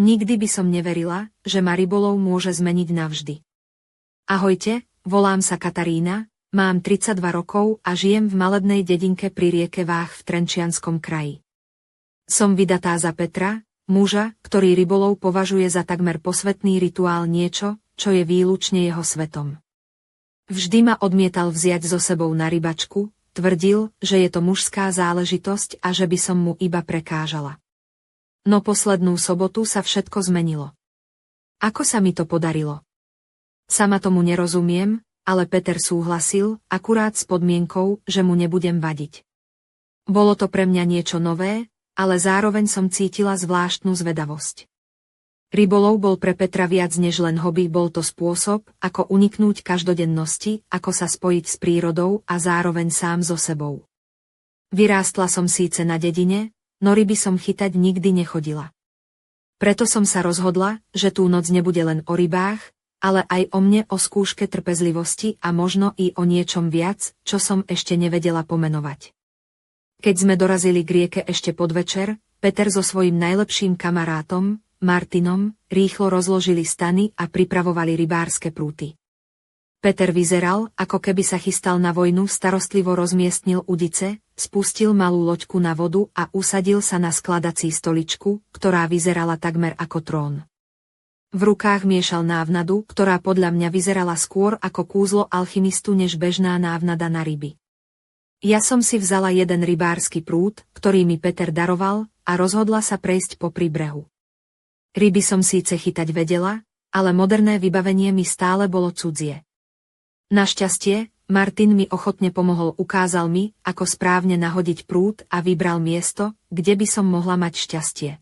Nikdy by som neverila, že ma rybolov môže zmeniť navždy. Ahojte, volám sa Katarína, mám 32 rokov a žijem v malebnej dedinke pri rieke Váh v Trenčianskom kraji. Som vydatá za Petra, muža, ktorý rybolov považuje za takmer posvätný rituál, niečo, čo je výlučne jeho svetom. Vždy ma odmietal vziať so sebou na rybačku, tvrdil, že je to mužská záležitosť a že by som mu iba prekážala. No poslednú sobotu sa všetko zmenilo. Ako sa mi to podarilo? Sama tomu nerozumiem, ale Peter súhlasil, akurát s podmienkou, že mu nebudem vadiť. Bolo to pre mňa niečo nové, ale zároveň som cítila zvláštnu zvedavosť. Rybolov bol pre Petra viac než len hobby, bol to spôsob, ako uniknúť každodennosti, ako sa spojiť s prírodou a zároveň sám so sebou. Vyrástla som síce na dedine, no ryby som chytať nikdy nechodila. Preto som sa rozhodla, že tú noc nebude len o rybách, ale aj o mne, o skúške trpezlivosti a možno i o niečom viac, čo som ešte nevedela pomenovať. Keď sme dorazili k rieke ešte podvečer, Peter so svojím najlepším kamarátom, Martinom, rýchlo rozložili stany a pripravovali rybárske prúty. Peter vyzeral, ako keby sa chystal na vojnu, starostlivo rozmiestnil udice, spustil malú loďku na vodu a usadil sa na skladací stoličku, ktorá vyzerala takmer ako trón. V rukách miešal návnadu, ktorá podľa mňa vyzerala skôr ako kúzlo alchymistu než bežná návnada na ryby. Ja som si vzala jeden rybársky prút, ktorý mi Peter daroval, a rozhodla sa prejsť popri brehu. Ryby som síce chytať vedela, ale moderné vybavenie mi stále bolo cudzie. Našťastie, Martin mi ochotne pomohol, ukázal mi, ako správne nahodiť prút a vybral miesto, kde by som mohla mať šťastie.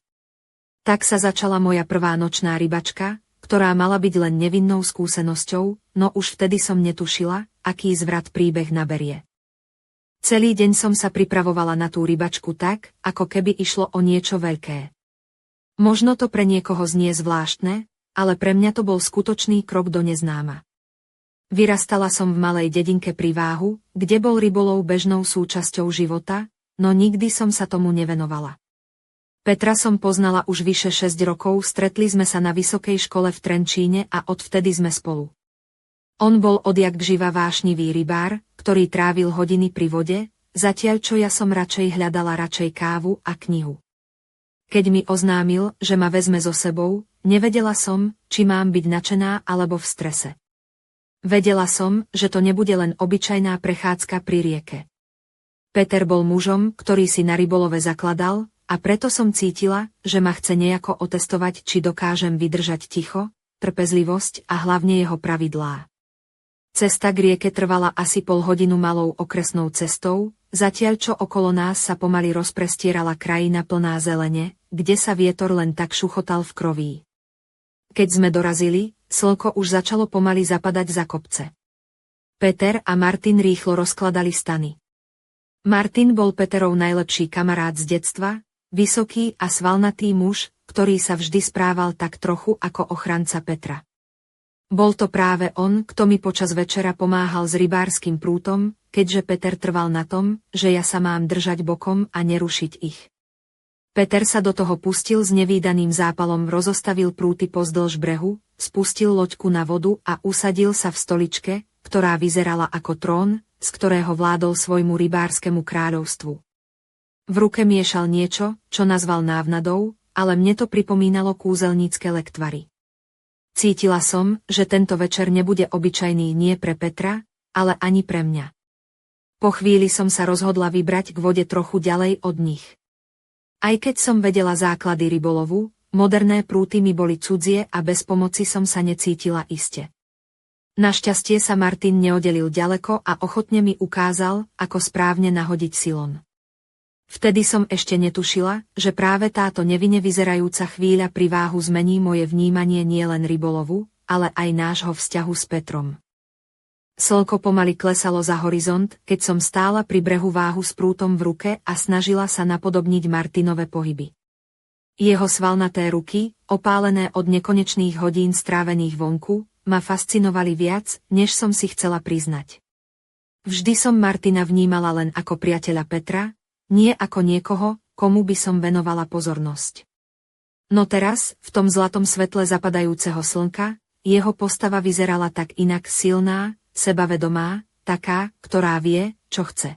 Tak sa začala moja prvá nočná rybačka, ktorá mala byť len nevinnou skúsenosťou, no už vtedy som netušila, aký zvrat príbeh naberie. Celý deň som sa pripravovala na tú rybačku tak, ako keby išlo o niečo veľké. Možno to pre niekoho znie zvláštne, ale pre mňa to bol skutočný krok do neznáma. Vyrastala som v malej dedinke pri Váhu, kde bol rybolov bežnou súčasťou života, no nikdy som sa tomu nevenovala. Petra som poznala už vyše 6 rokov, stretli sme sa na vysokej škole v Trenčíne a odvtedy sme spolu. On bol odjakživa vášnivý rybár, ktorý trávil hodiny pri vode, zatiaľ čo ja som hľadala radšej kávu a knihu. Keď mi oznámil, že ma vezme so sebou, nevedela som, či mám byť nadšená alebo v strese. Vedela som, že to nebude len obyčajná prechádzka pri rieke. Peter bol mužom, ktorý si na rybolove zakladal, a preto som cítila, že ma chce nejako otestovať, či dokážem vydržať ticho, trpezlivosť a hlavne jeho pravidlá. Cesta k rieke trvala asi pol hodinu malou okresnou cestou, zatiaľ čo okolo nás sa pomaly rozprestierala krajina plná zelene, kde sa vietor len tak šuchotal v kroví. Keď sme dorazili, slnko už začalo pomaly zapadať za kopce. Peter a Martin rýchlo rozkladali stany. Martin bol Peterov najlepší kamarát z detstva, vysoký a svalnatý muž, ktorý sa vždy správal tak trochu ako ochranca Petra. Bol to práve on, kto mi počas večera pomáhal s rybárskym prútom, keďže Peter trval na tom, že ja sa mám držať bokom a nerušiť ich. Peter sa do toho pustil s nevídaným zápalom, rozostavil prúty pozdĺž brehu, spustil loďku na vodu a usadil sa v stoličke, ktorá vyzerala ako trón, z ktorého vládol svojmu rybárskemu kráľovstvu. V ruke miešal niečo, čo nazval návnadou, ale mne to pripomínalo kúzelnícke lektvary. Cítila som, že tento večer nebude obyčajný nie pre Petra, ale ani pre mňa. Po chvíli som sa rozhodla vybrať k vode trochu ďalej od nich. Aj keď som vedela základy rybolovu, moderné prúty mi boli cudzie a bez pomoci som sa necítila iste. Našťastie sa Martin neoddelil ďaleko a ochotne mi ukázal, ako správne nahodiť silon. Vtedy som ešte netušila, že práve táto nevinne vyzerajúca chvíľa pri Váhu zmení moje vnímanie nielen rybolovu, ale aj nášho vzťahu s Petrom. Slnko pomaly klesalo za horizont, keď som stála pri brehu Váhu s prútom v ruke a snažila sa napodobniť Martinove pohyby. Jeho svalnaté ruky, opálené od nekonečných hodín strávených vonku, ma fascinovali viac, než som si chcela priznať. Vždy som Martina vnímala len ako priateľa Petra, nie ako niekoho, komu by som venovala pozornosť. No teraz, v tom zlatom svetle zapadajúceho slnka, jeho postava vyzerala tak inak silná, sebavedomá, taká, ktorá vie, čo chce.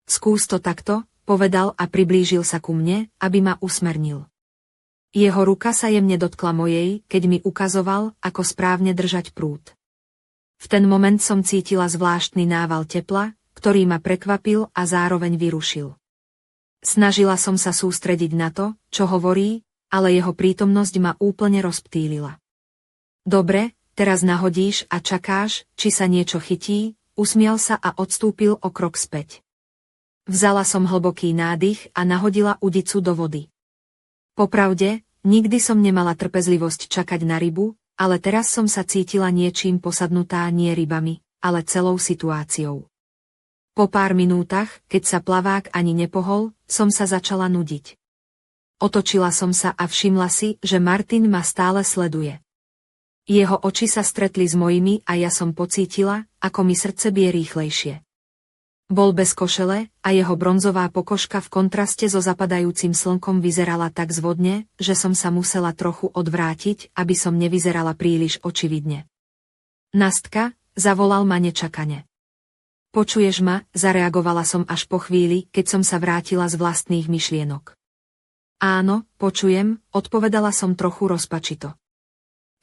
Skús to takto, povedal a priblížil sa ku mne, aby ma usmernil. Jeho ruka sa jemne dotkla mojej, keď mi ukazoval, ako správne držať prúd. V ten moment som cítila zvláštny nával tepla, ktorý ma prekvapil a zároveň vyrušil. Snažila som sa sústrediť na to, čo hovorí, ale jeho prítomnosť ma úplne rozptýlila. Dobre, teraz nahodíš a čakáš, či sa niečo chytí, usmial sa a odstúpil o krok späť. Vzala som hlboký nádych a nahodila udicu do vody. Popravde, nikdy som nemala trpezlivosť čakať na rybu, ale teraz som sa cítila niečím posadnutá nie rybami, ale celou situáciou. Po pár minútach, keď sa plavák ani nepohol, som sa začala nudiť. Otočila som sa a všimla si, že Martin ma stále sleduje. Jeho oči sa stretli s mojimi a ja som pocítila, ako mi srdce bije rýchlejšie. Bol bez košele a jeho bronzová pokožka v kontraste so zapadajúcim slnkom vyzerala tak zvodne, že som sa musela trochu odvrátiť, aby som nevyzerala príliš očividne. Nastka, zavolal ma nečakane. Počuješ ma, zareagovala som až po chvíli, keď som sa vrátila z vlastných myšlienok. Áno, počujem, odpovedala som trochu rozpačito.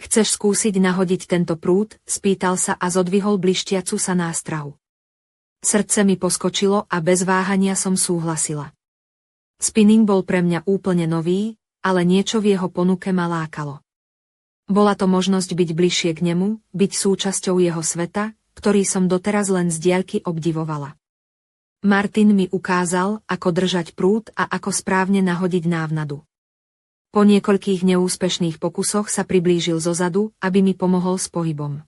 Chceš skúsiť nahodiť tento prúd? Spýtal sa a zodvihol blištiacu sa nástrahu. Srdce mi poskočilo a bez váhania som súhlasila. Spinning bol pre mňa úplne nový, ale niečo v jeho ponuke ma lákalo. Bola to možnosť byť bližšie k nemu, byť súčasťou jeho sveta, ktorý som doteraz len z diaľky obdivovala. Martin mi ukázal, ako držať prúd a ako správne nahodiť návnadu. Po niekoľkých neúspešných pokusoch sa priblížil zozadu, aby mi pomohol s pohybom.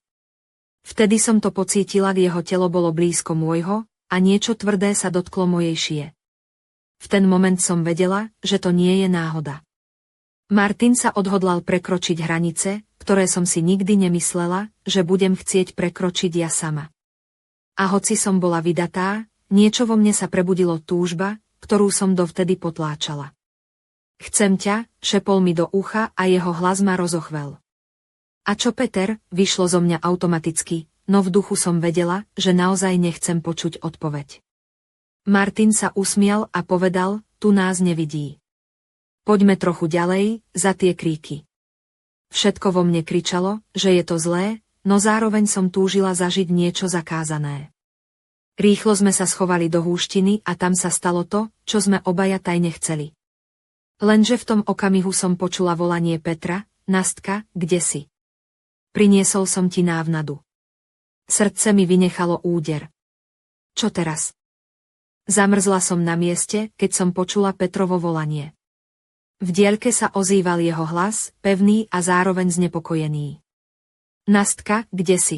Vtedy som to pocítila, jeho telo bolo blízko môjho a niečo tvrdé sa dotklo mojej šie. V ten moment som vedela, že to nie je náhoda. Martin sa odhodlal prekročiť hranice, ktoré som si nikdy nemyslela, že budem chcieť prekročiť ja sama. A hoci som bola vydatá, niečo vo mne sa prebudilo túžba, ktorú som dovtedy potláčala. Chcem ťa, šepol mi do ucha a jeho hlas ma rozochvel. A čo Peter, vyšlo zo mňa automaticky, no v duchu som vedela, že naozaj nechcem počuť odpoveď. Martin sa usmial a povedal, tu nás nevidí. Poďme trochu ďalej, za tie kríky. Všetko vo mne kričalo, že je to zlé, no zároveň som túžila zažiť niečo zakázané. Rýchlo sme sa schovali do húštiny a tam sa stalo to, čo sme obaja tajne chceli. Lenže v tom okamihu som počula volanie Petra, Nastka, kde si? Priniesol som ti návnadu. Srdce mi vynechalo úder. Čo teraz? Zamrzla som na mieste, keď som počula Petrovo volanie. V diaľke sa ozýval jeho hlas, pevný a zároveň znepokojený. Nastka, kde si?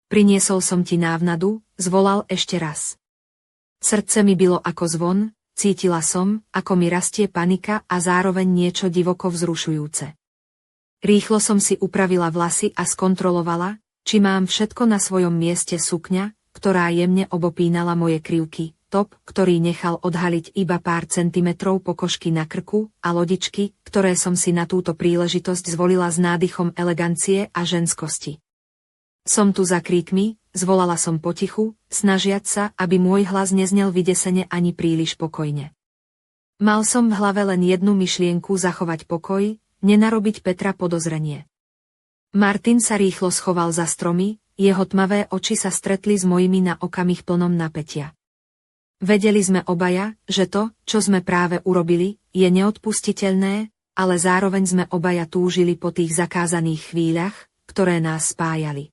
Priniesol som ti návnadu, zvolal ešte raz. Srdce mi bilo ako zvon, cítila som, ako mi rastie panika a zároveň niečo divoko vzrušujúce. Rýchlo som si upravila vlasy a skontrolovala, či mám všetko na svojom mieste sukňa, ktorá jemne obopínala moje krivky, top, ktorý nechal odhaliť iba pár centimetrov pokožky na krku, a lodičky, ktoré som si na túto príležitosť zvolila s nádychom elegancie a ženskosti. Som tu za kríkmi, zvolala som potichu, snažiac sa, aby môj hlas neznel vydesene ani príliš pokojne. Mal som v hlave len jednu myšlienku: zachovať pokoj, nenarobiť Petra podozrenie. Martin sa rýchlo schoval za stromy, jeho tmavé oči sa stretli s mojimi na okamih plnom napätia. Vedeli sme obaja, že to, čo sme práve urobili, je neodpustiteľné, ale zároveň sme obaja túžili po tých zakázaných chvíľach, ktoré nás spájali.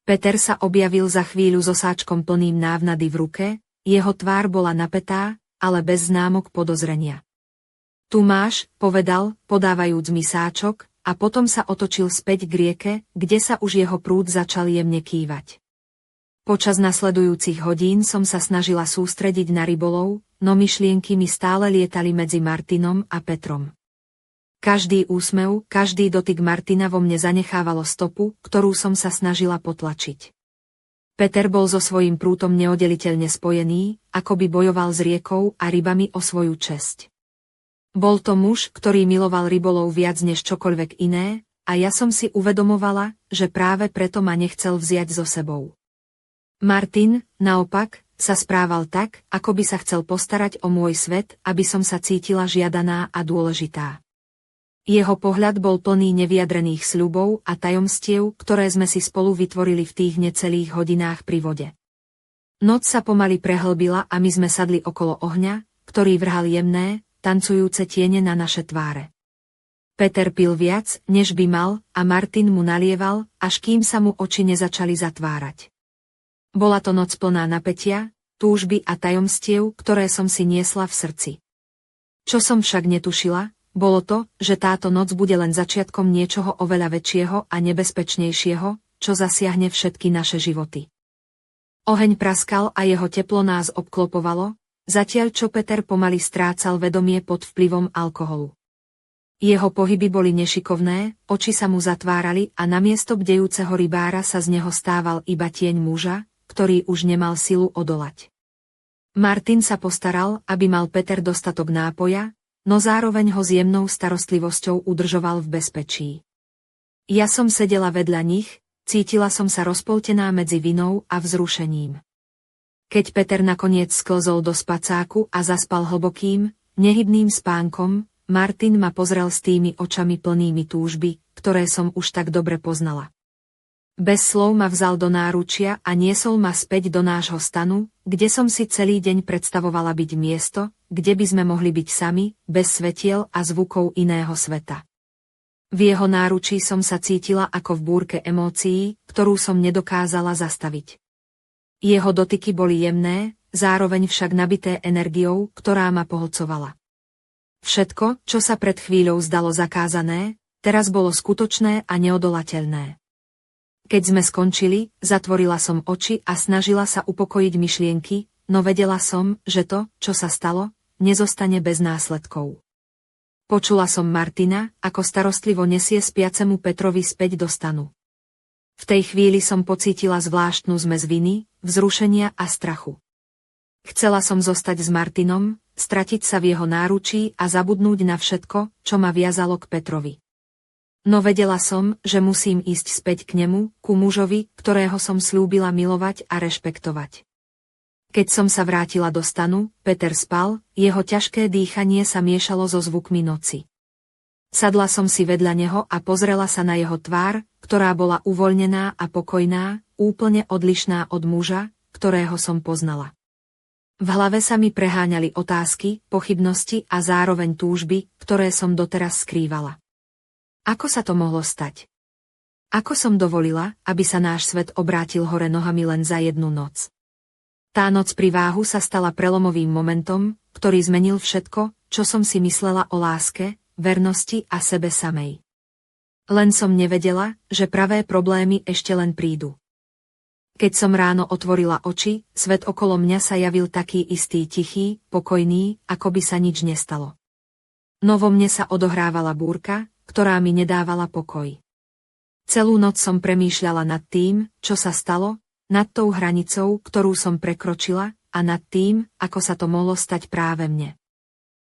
Peter sa objavil za chvíľu so sáčkom plným návnady v ruke, jeho tvár bola napätá, ale bez známok podozrenia. Tu máš, povedal, podávajúc mi sáčok, a potom sa otočil späť k rieke, kde sa už jeho prúd začal jemne kývať. Počas nasledujúcich hodín som sa snažila sústrediť na rybolov, no myšlienky mi stále lietali medzi Martinom a Petrom. Každý úsmev, každý dotyk Martina vo mne zanechávalo stopu, ktorú som sa snažila potlačiť. Peter bol so svojím prútom neoddeliteľne spojený, ako by bojoval s riekou a rybami o svoju česť. Bol to muž, ktorý miloval rybolov viac než čokoľvek iné, a ja som si uvedomovala, že práve preto ma nechcel vziať so sebou. Martin, naopak, sa správal tak, ako by sa chcel postarať o môj svet, aby som sa cítila žiadaná a dôležitá. Jeho pohľad bol plný nevyjadrených sľubov a tajomstiev, ktoré sme si spolu vytvorili v tých necelých hodinách pri vode. Noc sa pomaly prehlbila a my sme sadli okolo ohňa, ktorý vrhal jemné, tancujúce tiene na naše tváre. Peter pil viac, než by mal, a Martin mu nalieval, až kým sa mu oči nezačali zatvárať. Bola to noc plná napätia, túžby a tajomstiev, ktoré som si niesla v srdci. Čo som však netušila, bolo to, že táto noc bude len začiatkom niečoho oveľa väčšieho a nebezpečnejšieho, čo zasiahne všetky naše životy. Oheň praskal a jeho teplo nás obklopovalo, zatiaľ čo Peter pomaly strácal vedomie pod vplyvom alkoholu. Jeho pohyby boli nešikovné, oči sa mu zatvárali a namiesto bdejúceho rybára sa z neho stával iba tieň muža, ktorý už nemal silu odolať. Martin sa postaral, aby mal Peter dostatok nápoja, no zároveň ho s jemnou starostlivosťou udržoval v bezpečí. Ja som sedela vedľa nich, cítila som sa rozpoltená medzi vinou a vzrušením. Keď Peter nakoniec sklzol do spacáku a zaspal hlbokým, nehybným spánkom, Martin ma pozrel s tými očami plnými túžby, ktoré som už tak dobre poznala. Bez slov ma vzal do náručia a niesol ma späť do nášho stanu, kde som si celý deň predstavovala byť miesto, kde by sme mohli byť sami, bez svetiel a zvukov iného sveta. V jeho náručí som sa cítila ako v búrke emócií, ktorú som nedokázala zastaviť. Jeho dotyky boli jemné, zároveň však nabité energiou, ktorá ma pohlcovala. Všetko, čo sa pred chvíľou zdalo zakázané, teraz bolo skutočné a neodolateľné. Keď sme skončili, zatvorila som oči a snažila sa upokojiť myšlienky, no vedela som, že to, čo sa stalo, nezostane bez následkov. Počula som Martina, ako starostlivo nesie spiacemu Petrovi späť do stanu. V tej chvíli som pocítila zvláštnu zmes viny, vzrušenia a strachu. Chcela som zostať s Martinom, stratiť sa v jeho náručí a zabudnúť na všetko, čo ma viazalo k Petrovi. No vedela som, že musím ísť späť k nemu, ku mužovi, ktorého som slúbila milovať a rešpektovať. Keď som sa vrátila do stanu, Peter spal, jeho ťažké dýchanie sa miešalo so zvukmi noci. Sadla som si vedľa neho a pozrela sa na jeho tvár, ktorá bola uvoľnená a pokojná, úplne odlišná od muža, ktorého som poznala. V hlave sa mi preháňali otázky, pochybnosti a zároveň túžby, ktoré som doteraz skrývala. Ako sa to mohlo stať? Ako som dovolila, aby sa náš svet obrátil hore nohami len za jednu noc? Tá noc pri váhu sa stala prelomovým momentom, ktorý zmenil všetko, čo som si myslela o láske, vernosti a sebe samej. Len som nevedela, že pravé problémy ešte len prídu. Keď som ráno otvorila oči, svet okolo mňa sa javil taký istý tichý, pokojný, ako by sa nič nestalo. No vo mne sa odohrávala búrka, ktorá mi nedávala pokoj. Celú noc som premýšľala nad tým, čo sa stalo, nad tou hranicou, ktorú som prekročila, a nad tým, ako sa to mohlo stať práve mne.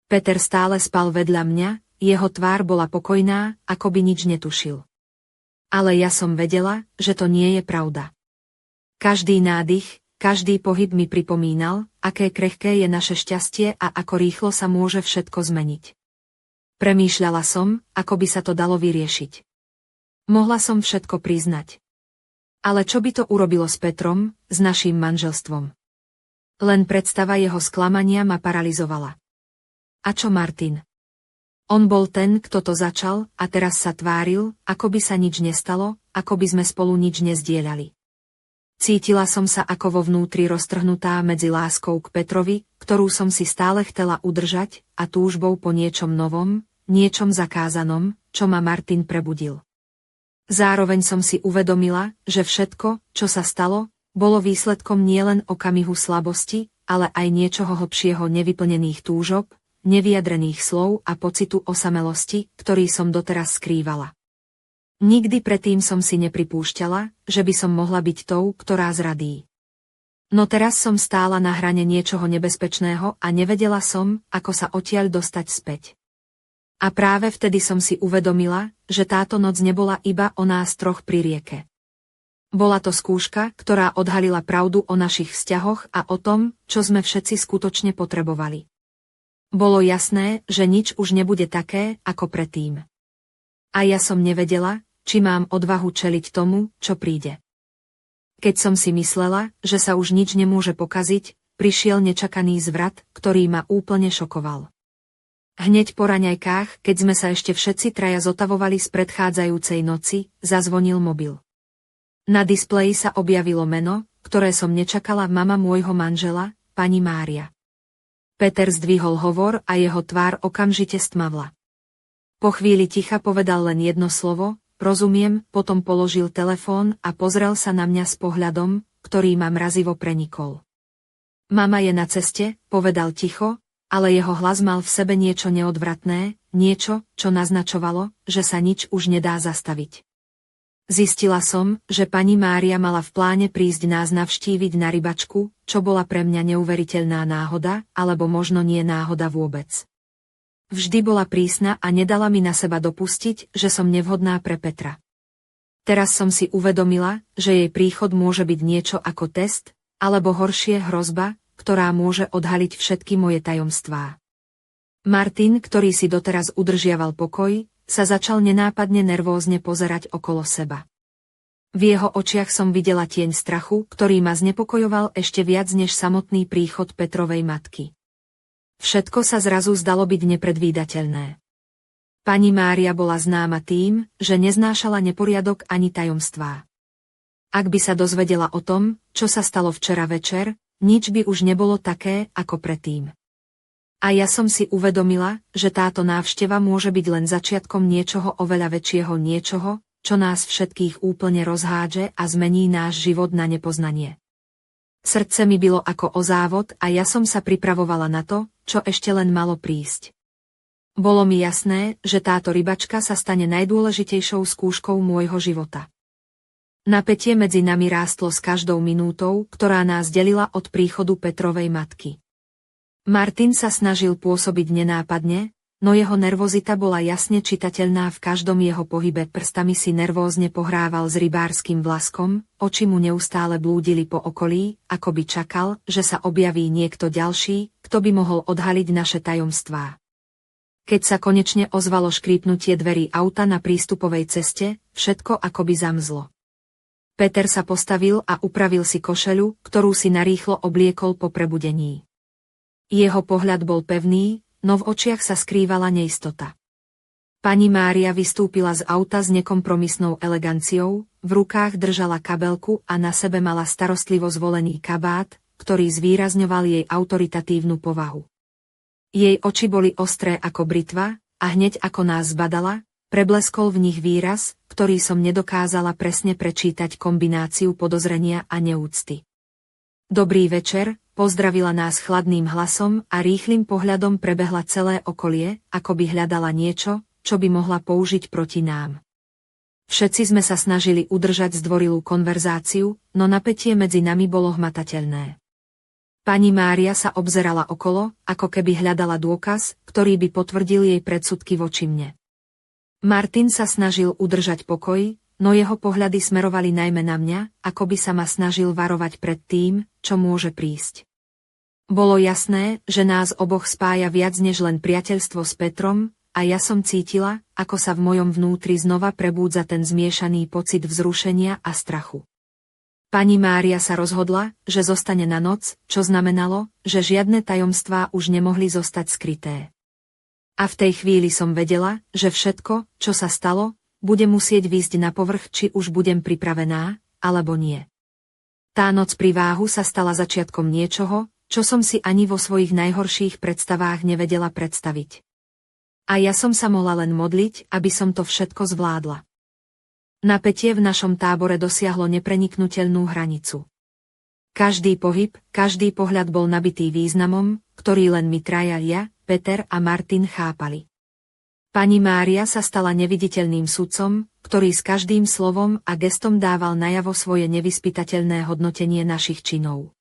Peter stále spal vedľa mňa, jeho tvár bola pokojná, ako by nič netušil. Ale ja som vedela, že to nie je pravda. Každý nádych, každý pohyb mi pripomínal, aké krehké je naše šťastie a ako rýchlo sa môže všetko zmeniť. Premýšľala som, ako by sa to dalo vyriešiť. Mohla som všetko priznať. Ale čo by to urobilo s Petrom, s naším manželstvom? Len predstava jeho sklamania ma paralizovala. A čo Martin? On bol ten, kto to začal, a teraz sa tváril, ako by sa nič nestalo, ako by sme spolu nič nezdieľali. Cítila som sa ako vo vnútri roztrhnutá medzi láskou k Petrovi, ktorú som si stále chcela udržať, a túžbou po niečom novom, niečom zakázanom, čo ma Martin prebudil. Zároveň som si uvedomila, že všetko, čo sa stalo, bolo výsledkom nielen okamihu slabosti, ale aj niečoho hlbšieho nevyplnených túžob, nevyjadrených slov a pocitu osamelosti, ktorý som doteraz skrývala. Nikdy predtým som si nepripúšťala, že by som mohla byť tou, ktorá zradí. No teraz som stála na hrane niečoho nebezpečného a nevedela som, ako sa odtiaľ dostať späť. A práve vtedy som si uvedomila, že táto noc nebola iba o nás troch pri rieke. Bola to skúška, ktorá odhalila pravdu o našich vzťahoch a o tom, čo sme všetci skutočne potrebovali. Bolo jasné, že nič už nebude také, ako predtým. A ja som nevedela, či mám odvahu čeliť tomu, čo príde. Keď som si myslela, že sa už nič nemôže pokaziť, prišiel nečakaný zvrat, ktorý ma úplne šokoval. Hneď po raňajkách, keď sme sa ešte všetci traja zotavovali z predchádzajúcej noci, zazvonil mobil. Na displeji sa objavilo meno, ktoré som nečakala, mama môjho manžela, pani Mária. Peter zdvihol hovor a jeho tvár okamžite stmavla. Po chvíli ticha povedal len jedno slovo, rozumiem, potom položil telefón a pozrel sa na mňa s pohľadom, ktorý ma mrazivo prenikol. Mama je na ceste, povedal ticho, ale jeho hlas mal v sebe niečo neodvratné, niečo, čo naznačovalo, že sa nič už nedá zastaviť. Zistila som, že pani Mária mala v pláne prísť nás navštíviť na rybačku, čo bola pre mňa neuveriteľná náhoda, alebo možno nie náhoda vôbec. Vždy bola prísna a nedala mi na seba dopustiť, že som nevhodná pre Petra. Teraz som si uvedomila, že jej príchod môže byť niečo ako test, alebo horšie hrozba, ktorá môže odhaliť všetky moje tajomstvá. Martin, ktorý si doteraz udržiaval pokoj, sa začal nenápadne nervózne pozerať okolo seba. V jeho očiach som videla tieň strachu, ktorý ma znepokojoval ešte viac než samotný príchod Petrovej matky. Všetko sa zrazu zdalo byť nepredvídateľné. Pani Mária bola známa tým, že neznášala neporiadok ani tajomstvá. Ak by sa dozvedela o tom, čo sa stalo včera večer, nič by už nebolo také, ako predtým. A ja som si uvedomila, že táto návšteva môže byť len začiatkom niečoho oveľa väčšieho, niečoho, čo nás všetkých úplne rozhádže a zmení náš život na nepoznanie. Srdce mi bilo ako o závod a ja som sa pripravovala na to, čo ešte len malo prísť. Bolo mi jasné, že táto rybačka sa stane najdôležitejšou skúškou môjho života. Napätie medzi nami rástlo s každou minútou, ktorá nás delila od príchodu Petrovej matky. Martin sa snažil pôsobiť nenápadne, no jeho nervozita bola jasne čitateľná v každom jeho pohybe, prstami si nervózne pohrával s rybárskym vlaskom, oči mu neustále blúdili po okolí, ako by čakal, že sa objaví niekto ďalší, kto by mohol odhaliť naše tajomstvá. Keď sa konečne ozvalo škrípnutie dverí auta na prístupovej ceste, všetko akoby zamzlo. Peter sa postavil a upravil si košeľu, ktorú si narýchlo obliekol po prebudení. Jeho pohľad bol pevný, no v očiach sa skrývala neistota. Pani Mária vystúpila z auta s nekompromisnou eleganciou, v rukách držala kabelku a na sebe mala starostlivo zvolený kabát, ktorý zvýrazňoval jej autoritatívnu povahu. Jej oči boli ostré ako britva a hneď ako nás zbadala, prebleskol v nich výraz, ktorý som nedokázala presne prečítať, kombináciu podozrenia a neúcty. Dobrý večer, pozdravila nás chladným hlasom a rýchlym pohľadom prebehla celé okolie, ako by hľadala niečo, čo by mohla použiť proti nám. Všetci sme sa snažili udržať zdvorilú konverzáciu, no napätie medzi nami bolo hmatateľné. Pani Mária sa obzerala okolo, ako keby hľadala dôkaz, ktorý by potvrdil jej predsudky voči mne. Martin sa snažil udržať pokoj, no jeho pohľady smerovali najmä na mňa, ako by sa ma snažil varovať pred tým, čo môže prísť. Bolo jasné, že nás oboch spája viac než len priateľstvo s Petrom, a ja som cítila, ako sa v mojom vnútri znova prebúdza ten zmiešaný pocit vzrušenia a strachu. Pani Mária sa rozhodla, že zostane na noc, čo znamenalo, že žiadne tajomstvá už nemohli zostať skryté. A v tej chvíli som vedela, že všetko, čo sa stalo, bude musieť výjsť na povrch, či už budem pripravená, alebo nie. Tá noc pri váhu sa stala začiatkom niečoho, čo som si ani vo svojich najhorších predstavách nevedela predstaviť. A ja som sa mohla len modliť, aby som to všetko zvládla. Napätie v našom tábore dosiahlo nepreniknuteľnú hranicu. Každý pohyb, každý pohľad bol nabitý významom, ktorý len my traja, ja, Peter a Martin chápali. Pani Mária sa stala neviditeľným sudcom, ktorý s každým slovom a gestom dával najavo svoje nevyspytateľné hodnotenie našich činov.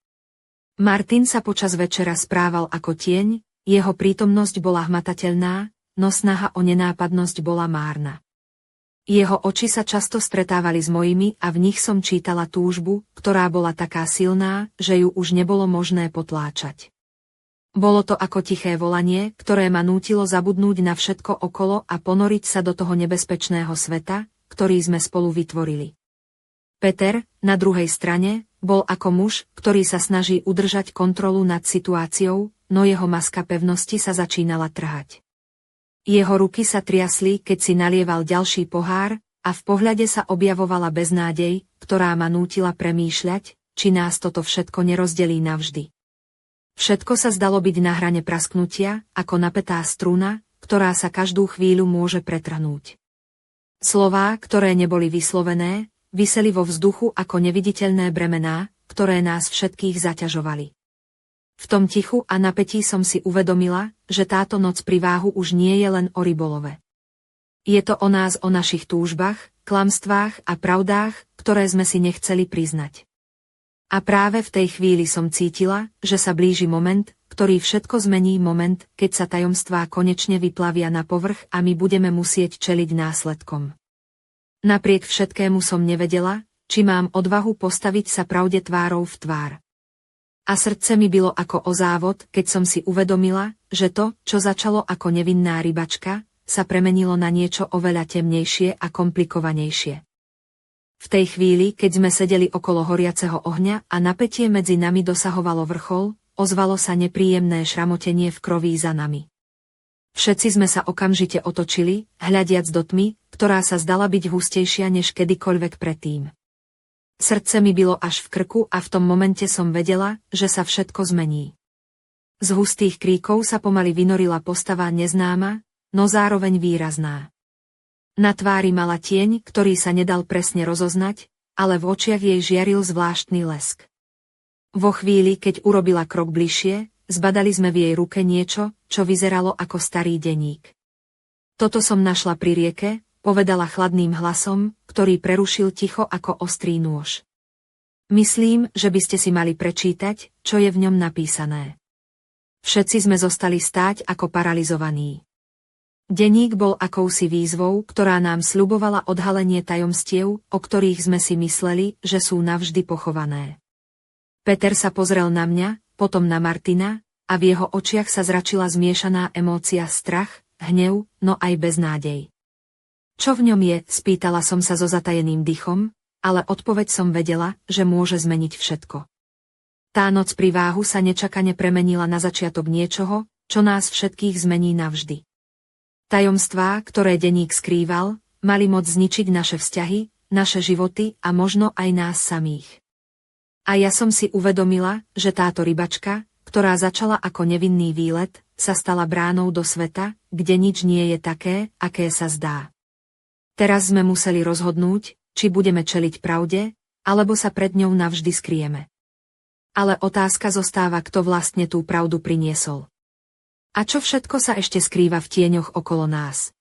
Martin sa počas večera správal ako tieň, jeho prítomnosť bola hmatateľná, no snaha o nenápadnosť bola márna. Jeho oči sa často stretávali s mojimi a v nich som čítala túžbu, ktorá bola taká silná, že ju už nebolo možné potláčať. Bolo to ako tiché volanie, ktoré ma nútilo zabudnúť na všetko okolo a ponoriť sa do toho nebezpečného sveta, ktorý sme spolu vytvorili. Peter, na druhej strane, bol ako muž, ktorý sa snaží udržať kontrolu nad situáciou, no jeho maska pevnosti sa začínala trhať. Jeho ruky sa triasli, keď si nalieval ďalší pohár, a v pohľade sa objavovala beznádej, ktorá ma nútila premýšľať, či nás toto všetko nerozdelí navždy. Všetko sa zdalo byť na hrane prasknutia, ako napätá struna, ktorá sa každú chvíľu môže pretrhnúť. Slová, ktoré neboli vyslovené, viseli vo vzduchu ako neviditeľné bremená, ktoré nás všetkých zaťažovali. V tom tichu a napätí som si uvedomila, že táto noc pri váhu už nie je len o rybolove. Je to o nás, o našich túžbách, klamstvách a pravdách, ktoré sme si nechceli priznať. A práve v tej chvíli som cítila, že sa blíži moment, ktorý všetko zmení, moment, keď sa tajomstvá konečne vyplavia na povrch a my budeme musieť čeliť následkom. Napriek všetkému som nevedela, či mám odvahu postaviť sa pravde tvárou v tvár. A srdce mi bilo ako o závod, keď som si uvedomila, že to, čo začalo ako nevinná rybačka, sa premenilo na niečo oveľa temnejšie a komplikovanejšie. V tej chvíli, keď sme sedeli okolo horiaceho ohňa a napätie medzi nami dosahovalo vrchol, ozvalo sa nepríjemné šramotenie v kroví za nami. Všetci sme sa okamžite otočili, hľadiac do tmy, ktorá sa zdala byť hustejšia než kedykoľvek predtým. Srdce mi bilo až v krku a v tom momente som vedela, že sa všetko zmení. Z hustých kríkov sa pomaly vynorila postava neznáma, no zároveň výrazná. Na tvári mala tieň, ktorý sa nedal presne rozoznať, ale v očiach jej žiaril zvláštny lesk. Vo chvíli, keď urobila krok bližšie, zbadali sme v jej ruke niečo, čo vyzeralo ako starý denník. Toto som našla pri rieke, povedala chladným hlasom, ktorý prerušil ticho ako ostrý nôž. Myslím, že by ste si mali prečítať, čo je v ňom napísané. Všetci sme zostali stáť ako paralizovaní. Denník bol akousi výzvou, ktorá nám sľubovala odhalenie tajomstiev, o ktorých sme si mysleli, že sú navždy pochované. Peter sa pozrel na mňa, potom na Martina, a v jeho očiach sa zračila zmiešaná emócia strach, hnev, no aj beznádej. Čo v ňom je, spýtala som sa so zatajeným dychom, ale odpoveď som vedela, že môže zmeniť všetko. Tá noc pri váhu sa nečakane premenila na začiatok niečoho, čo nás všetkých zmení navždy. Tajomstvá, ktoré denník skrýval, mali moc zničiť naše vzťahy, naše životy a možno aj nás samých. A ja som si uvedomila, že táto rybačka, ktorá začala ako nevinný výlet, sa stala bránou do sveta, kde nič nie je také, aké sa zdá. Teraz sme museli rozhodnúť, či budeme čeliť pravde, alebo sa pred ňou navždy skryjeme. Ale otázka zostáva, kto vlastne tú pravdu priniesol. A čo všetko sa ešte skrýva v tieňoch okolo nás.